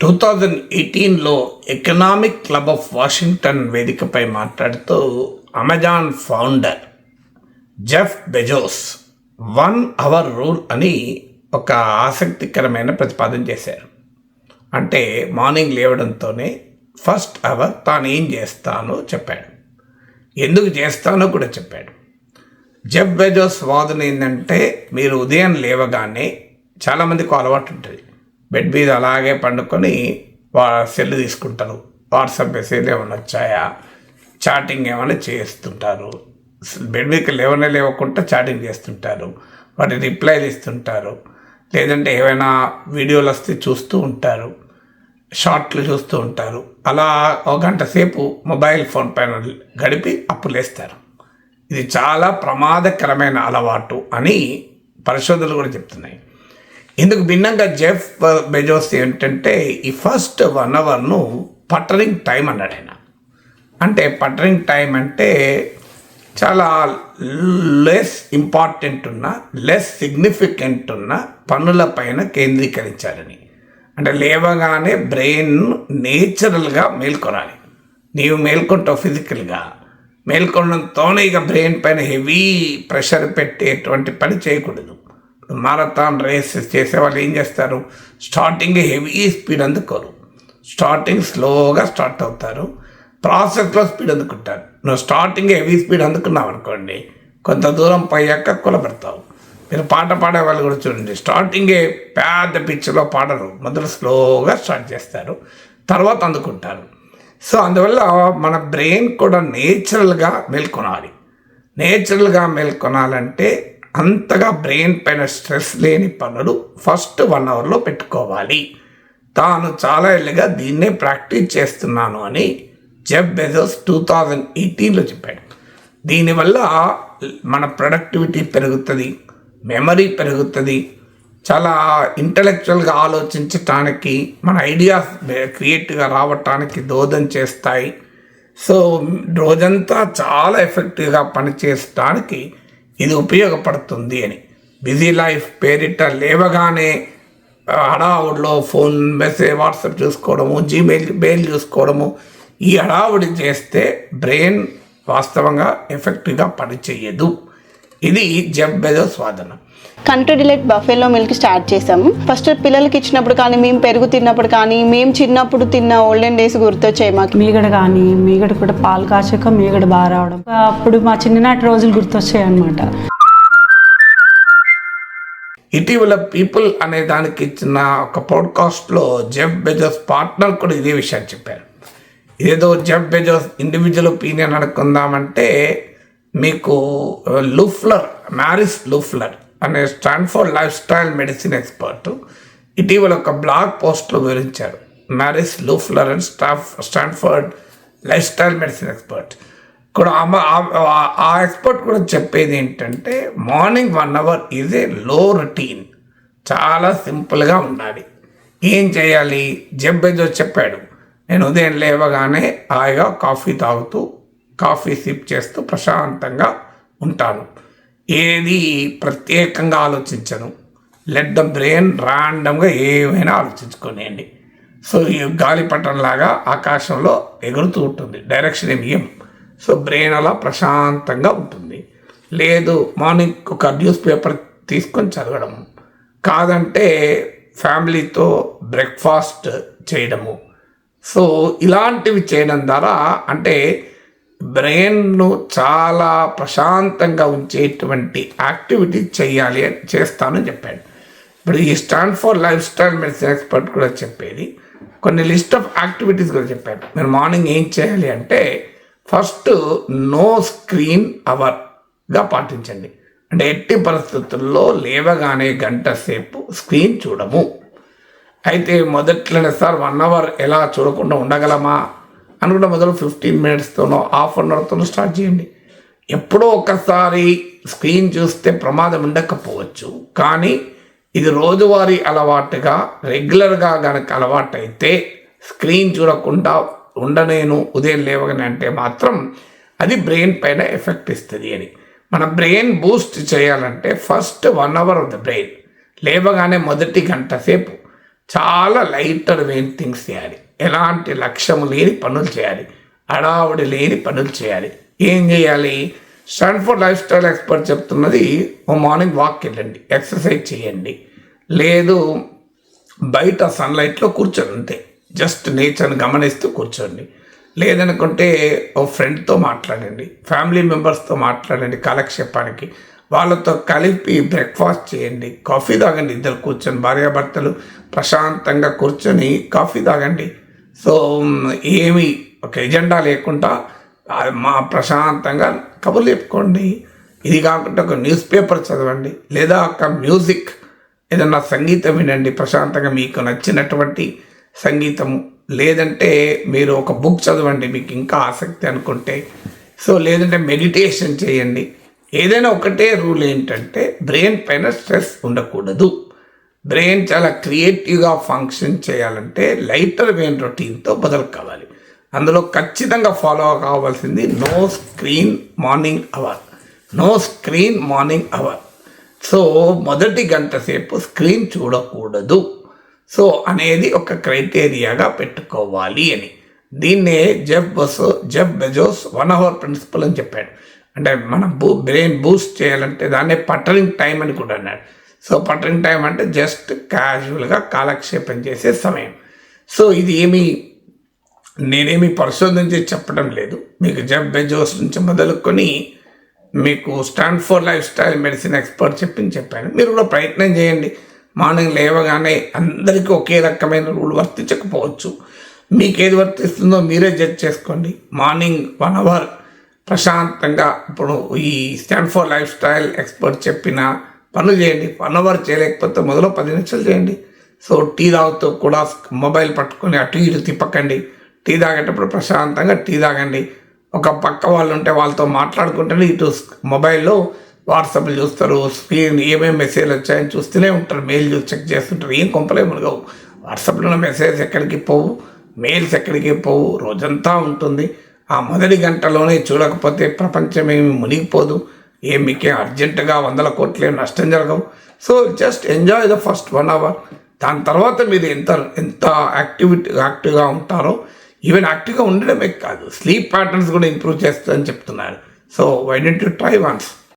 2018లో economic club of Washington వేదికపై మాట్లాడుతూ Amazon founder Jeff Bezos 1 hour rule అని ఒక ఆసక్తికరమైన ప్రతిపాదన చేశారు. అంటే మార్నింగ్ లేవడంతోనే ఫస్ట్ అవర్ తాను ఏం చేస్తానో చెప్పాడు, ఎందుకు చేస్తానో కూడా చెప్పాడు. జెఫ్ బెజోస్ వాదన ఏంటంటే, మీరు ఉదయం లేవగానే చాలామందికి అలవాటు ఉంటుంది, బెడ్ మీద అలాగే పండుకొని సెల్ తీసుకుంటారు, వాట్సాప్ మెసేజ్లు ఏమైనా వచ్చాయా, చాటింగ్ ఏమైనా చేస్తుంటారు, బెడ్ మీదకి లేవకుండా చాటింగ్ చేస్తుంటారు, వాటి రిప్లైలు ఇస్తుంటారు, లేదంటే ఏమైనా వీడియోలు వస్తే చూస్తూ ఉంటారు, షార్ట్లు చూస్తూ ఉంటారు. అలా ఒక గంట సేపు మొబైల్ ఫోన్ పైన గడిపి అప్పుడు లేస్తారు. ఇది చాలా ప్రమాదకరమైన అలవాటు అని పరిశోధనలు కూడా చెప్తున్నాయి. ఇందుకు భిన్నంగా జెఫ్ బెజోస్ ఏంటంటే, ఈ ఫస్ట్ 1 అవర్ను పట్టరింగ్ టైం అన్నాడు ఆయన. అంటే పట్టరింగ్ టైం అంటే చాలా లెస్ ఇంపార్టెంట్ ఉన్న, లెస్ సిగ్నిఫికెంట్ ఉన్న పనులపైన కేంద్రీకరించాలని. అంటే లేవగానే బ్రెయిన్ నేచురల్గా మేల్కొనాలి. నీవు మేల్కొంటావు ఫిజికల్గా, మేల్కొనడంతోనే ఇక బ్రెయిన్ పైన హెవీ ప్రెషర్ పెట్టేటువంటి పని చేయకూడదు. మారథాన్ రేస్ చేసే వాళ్ళు ఏం చేస్తారు, స్టార్టింగ్ హెవీ స్పీడ్ అందుకోరు, స్టార్టింగ్ స్లోగా స్టార్ట్ అవుతారు, ప్రాసెస్లో స్పీడ్ అందుకుంటారు. నువ్వు స్టార్టింగ్ హెవీ స్పీడ్ అందుకున్నావు అనుకోండి, కొంత దూరం పోయాక కులబెడతావు. మీరు పాట పాడే వాళ్ళు కూడా చూడండి, స్టార్టింగే పెద్ద పిచ్లో పాడరు, మొదలు స్లోగా స్టార్ట్ చేస్తారు, తర్వాత అందుకుంటారు. సో అందువల్ల మన బ్రెయిన్ కూడా నేచురల్గా మేల్కొనాలి. నేచురల్గా మేల్కొనాలంటే అంతగా బ్రెయిన్ పైన స్ట్రెస్ లేని పనులు ఫస్ట్ 1 అవర్లో పెట్టుకోవాలి. తాను చాలా ఏళ్ళుగా దీన్నే ప్రాక్టీస్ చేస్తున్నాను అని జెఫ్ బెజోస్ 2018లో చెప్పాడు. దీనివల్ల మన ప్రొడక్టివిటీ పెరుగుతుంది, మెమరీ పెరుగుతుంది, చాలా ఇంటలెక్చువల్గా ఆలోచించటానికి, మన ఐడియాస్ క్రియేటివ్గా రావటానికి దోహదం చేస్తాయి. సో రోజంతా చాలా ఎఫెక్టివ్గా పనిచేయడానికి ఇది ఉపయోగపడుతుంది అని. బిజీ లైఫ్ పేరిట లేవగానే హడావుడిలో ఫోన్ మెసేజ్, వాట్సాప్ చూసుకోవడము, మెయిల్ చూసుకోవడము, ఈ హడావుడి చేస్తే బ్రెయిన్ వాస్తవంగా ఎఫెక్టివ్గా పనిచేయదు. ఇది జెఫ్ బెజోస్ వాదన. కంట్రీ డిలైట్ బఫేలో మిల్క్ స్టార్ట్ చేసాము. ఫస్ట్ పిల్లలకి ఇచ్చినప్పుడు కానీ, మేము పెరుగు తిన్నప్పుడు కానీ, మేము చిన్నప్పుడు తిన్న ఓల్డెన్ డేస్ గుర్తొచ్చాయి మాకు. మీగడ కూడా పాలు కాచాక మీగడ బాగా రావడం, అప్పుడు మా చిన్ననాటి రోజులు గుర్తొచ్చాయి అన్నమాట. ఇటీవల పీపుల్ అనే దానికి ఇచ్చిన ఒక పాడ్కాస్ట్లో జెఫ్ బెజోస్ పార్ట్నర్ కూడా ఇదే విషయాన్ని చెప్పారు. ఏదో జెఫ్ బెజోస్ ఇండివిజువల్ ఒపీనియన్ అనుకుందామంటే, మీకు మ్యారిస్ లూఫ్లర్ అనే Stanford life style medicine expert ఇటీవల ఒక బ్లాగ్ పోస్ట్లో వివరించారు. Maris Loeffler and Stanford life style medicine expert కూడా ఆ ఎక్స్పర్ట్ కూడా చెప్పేది ఏంటంటే, మార్నింగ్ 1 అవర్ ఈజ్ ఏ లో రొటీన్, చాలా సింపుల్గా ఉండాలి. ఏం చేయాలి, జెఫ్ బెజోస్ చెప్పాడు, నేను ఉదయం లేవగానే హాయిగా కాఫీ తాగుతూ, కాఫీ సిప్ చేస్తూ ప్రశాంతంగా ఉంటాను, ఏది ప్రత్యేకంగా ఆలోచించను, లెట్ ద బ్రెయిన్ ర్యాండమ్గా ఏమైనా ఆలోచించుకోనియండి. సో ఈ గాలిపటంలాగా ఆకాశంలో ఎగురుతూ ఉంటుంది, డైరెక్షన్ ఏమి ఇయ్యం. సో బ్రెయిన్ అలా ప్రశాంతంగా ఉంటుంది. లేదు మార్నింగ్ ఒక న్యూస్ పేపర్ తీసుకొని చదవడము, కాదంటే ఫ్యామిలీతో బ్రేక్ఫాస్ట్ చేయడము. సో ఇలాంటివి చేయడం ద్వారా అంటే బ్రెయిన్ను చాలా ప్రశాంతంగా ఉంచేటువంటి యాక్టివిటీ చేయాలి అని చేస్తానని చెప్పాడు. ఇప్పుడు ఈ Stanford life style medicine expert కూడా చెప్పేది కొన్ని లిస్ట్ ఆఫ్ యాక్టివిటీస్ కూడా చెప్పారు. మీరు మార్నింగ్ ఏం చేయాలి అంటే, ఫస్ట్ నో స్క్రీన్ అవర్గా పాటించండి. అంటే ఎట్టి పరిస్థితుల్లో లేవగానే గంట సేపు స్క్రీన్ చూడము. అయితే మొదట్లోనే సార్ 1 అవర్ ఎలా చూడకుండా ఉండగలమా అనుకుంటే మొదలు 15 మినిట్స్తోనో హాఫ్ అన్ అవర్తోనో స్టార్ట్ చేయండి. ఎప్పుడో ఒకసారి స్క్రీన్ చూస్తే ప్రమాదం ఉండకపోవచ్చు, కానీ ఇది రోజువారీ అలవాటుగా రెగ్యులర్గా కనుక అలవాటైతే, స్క్రీన్ చూడకుండా ఉండనేను ఉదయం లేవగానే అంటే మాత్రం అది బ్రెయిన్ పైన ఎఫెక్ట్ ఇస్తుంది అని. మన బ్రెయిన్ బూస్ట్ చేయాలంటే first 1 hour of the brain లేవగానే మొదటి గంట సేపు చాలా లైటర్ వెయిన్ థింగ్స్ చేయాలి. ఎలాంటి లక్ష్యం లేని పనులు చేయాలి, హడావుడి లేని పనులు చేయాలి. ఏం చేయాలి? స్టాన్ఫోర్డ్ లైఫ్ స్టైల్ ఎక్స్పర్ట్ చెప్తున్నది, ఓ మార్నింగ్ వాక్ వెళ్ళండి, ఎక్సర్సైజ్ చేయండి, లేదు బయట సన్లైట్లో కూర్చోండి, అంతే, జస్ట్ నేచర్ని గమనిస్తూ కూర్చోండి. లేదనుకుంటే ఓ ఫ్రెండ్తో మాట్లాడండి, ఫ్యామిలీ మెంబర్స్తో మాట్లాడండి కాలక్షేపానికి, వాళ్ళతో కలిపి బ్రేక్ఫాస్ట్ చేయండి, కాఫీ తాగండి, ఇద్దరు కూర్చొని భార్యాభర్తలు ప్రశాంతంగా కూర్చొని కాఫీ తాగండి. సో ఏమి ఒక ఎజెండా లేకుండా మా ప్రశాంతంగా కబుర్లు చెప్పుకోండి. ఇది కాకుండా ఒక న్యూస్ పేపర్ చదవండి, లేదా ఒక మ్యూజిక్ ఏదన్నా సంగీతం వినండి ప్రశాంతంగా, మీకు నచ్చినటువంటి సంగీతము, లేదంటే మీరు ఒక బుక్ చదవండి మీకు ఇంకా ఆసక్తి అనుకుంటే. సో లేదంటే మెడిటేషన్ చేయండి. ఏదైనా ఒకటే రూల్ ఏంటంటే బ్రెయిన్ పైన స్ట్రెస్ ఉండకూడదు. బ్రెయిన్ చాలా క్రియేటివ్గా ఫంక్షన్ చేయాలంటే లైటర్ వెయిన్ రొటీన్తో బదులు కావాలి. అందులో ఖచ్చితంగా ఫాలో కావాల్సింది no screen morning hour, no screen morning hour. So మొదటి గంట సేపు స్క్రీన్ చూడకూడదు సో అనేది ఒక క్రైటీరియాగా పెట్టుకోవాలి అని. దీన్నే జెఫ్ బెజోస్ 1 hour ప్రిన్సిపల్ అని చెప్పాడు. అంటే మనం బ్రెయిన్ బూస్ట్ చేయాలంటే దాన్నే పట్టరింగ్ టైం అని కూడా అన్నాడు. సో పట్టరింగ్ టైం అంటే జస్ట్ క్యాజువల్గా కాలక్షేపం చేసే సమయం. సో ఇది నేనేమి పరిశోధించి చెప్పడం లేదు, మీకు జెఫ్ బెజోస్ నుంచి మొదలుకొని మీకు Stanford life style medicine expert చెప్పాను. మీరు కూడా ప్రయత్నం చేయండి. మార్నింగ్ లేవగానే అందరికీ ఒకే రకమైన రూల్ వర్తించకపోవచ్చు, మీకు ఏది వర్తిస్తుందో మీరే జడ్జ్ చేసుకోండి. మార్నింగ్ 1 hour ప్రశాంతంగా ఇప్పుడు ఈ స్టాన్ఫోర్డ్ లైఫ్ స్టైల్ ఎక్స్పర్ట్ చెప్పిన పనులు చేయండి. 1 hour చేయలేకపోతే మొదలు 10 నిమిషాలు చేయండి. సో టీ తాగుతూ కూడా మొబైల్ పట్టుకొని అటు ఇటు తిప్పకండి. టీ తాగేటప్పుడు ప్రశాంతంగా టీ తాగండి. ఒక పక్క వాళ్ళు ఉంటే వాళ్ళతో మాట్లాడుకుంటేనే ఇటు మొబైల్లో వాట్సాప్లు చూస్తారు, స్క్రీన్ ఏమేమి మెసేజ్లు వచ్చాయని చూస్తూనే ఉంటారు, మెయిల్ చూసి చెక్ చేస్తుంటారు. ఏం కొంపలే మునగవు. వాట్సాప్లో మెసేజ్ ఎక్కడికి పోవు, మెయిల్స్ ఎక్కడికి పోవు, రోజంతా ఉంటుంది. ఆ మొదటి గంటలోనే చూడకపోతే ప్రపంచం ఏమి మునిగిపోదు, మీకేం అర్జెంటుగా 100 కోట్లు నష్టం జరగవు. So just enjoy the first 1 hour. దాని తర్వాత మీరు ఎంత యాక్టివ్గా ఉంటారో, ఈవెన్ యాక్టివ్గా ఉండడమే కాదు స్లీప్ ప్యాటర్న్స్ కూడా ఇంప్రూవ్ చేస్తుందని చెప్తున్నారు. So why don't you try once.